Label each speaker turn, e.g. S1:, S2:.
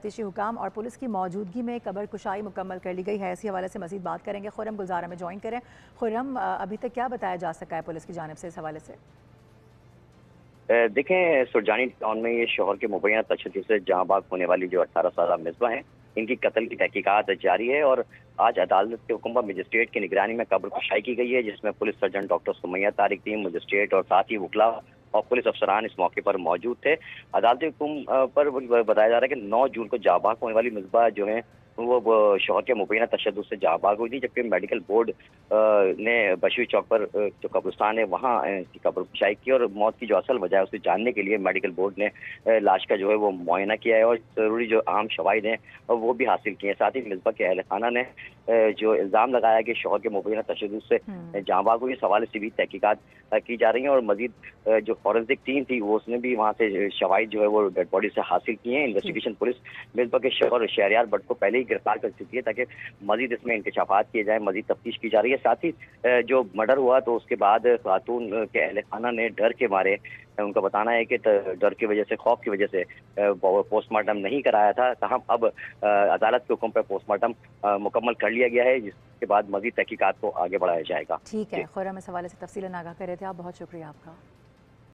S1: तफ्तीशी हुकाम और पुलिस की मौजूदगी में कब्र कुशाई मुकम्मल कर ली गई है। इसी हवाले से मजीद बात करेंगे। खुर्रम गुलजारा में ज्वाइन करें। खुर्रम, अभी तक क्या बताया जा सका है पुलिस की जानिब से इस हवाले से?
S2: देखें, सुरजानी टाउन में ये शोहर के मुबैना तशद्दुद से जहाँ बाग होने वाली जो 18 साल मिसबा हैं, इनकी कत्ल की तहकीकात जारी है और आज अदालत के हुक्म पर मजिस्ट्रेट की निगरानी में कब्र कुशाई की गई है, जिसमें police surgeon doctor Sumaiya Tariq team, magistrate और साथ ही वकला और पुलिस अफसरान इस मौके पर मौजूद थे। अदालती हुक्म पर बताया जा रहा है कि 9 जून को जहाँ बाग होने वाली मिसबा जो है वो शोहर के मुबैना तशद्दुद से जहाँ बाग हुई थी, जबकि मेडिकल बोर्ड ने बशवी चौक पर जो कब्रिस्तान है वहाँ इसकी कब्र कुशाई की और मौत की जो असल वजह है उसे जानने के लिए मेडिकल बोर्ड ने लाश का जो है वो मुआयना किया है और जरूरी जो अहम शवाहिद हैं वो भी हासिल किए हैं। साथ ही मिसबा के अहल खाना ने जो इल्ज़ाम लगाया कि शोहर के मुबैना तशद्दुद से जहाँ बाग हुई, इस हवाले से भी तहकीकात की जा रही है और मजीद जो फॉरेंसिक टीम थी वो उसने भी वहाँ से शवाहिद जो है वो डेड बॉडी से हासिल किए हैं। इन्वेस्टिगेशन पुलिस मिसबा के शोहर शहरियार भट्ट को पहले ही गिरफ्तार कर चुकी है ताकि मजीद इसमें इंकशाफात किए जाए, मजीद तफ्तीश की जा रही है। साथ ही जो मर्डर हुआ तो उसके बाद खातून के अहले खाना ने डर के मारे, उनका बताना है कि डर की वजह से, खौफ की वजह से पोस्टमार्टम नहीं कराया था। ताहम अब अदालत के हुक्म पर पोस्टमार्टम मुकम्मल कर लिया गया है, जिसके बाद मजीद तहकीकात को आगे बढ़ाया जाएगा।
S1: ठीक है खुर्रम, इस हवाले से तफसीलन आगाह कर रहे थे आप, बहुत शुक्रिया आपका।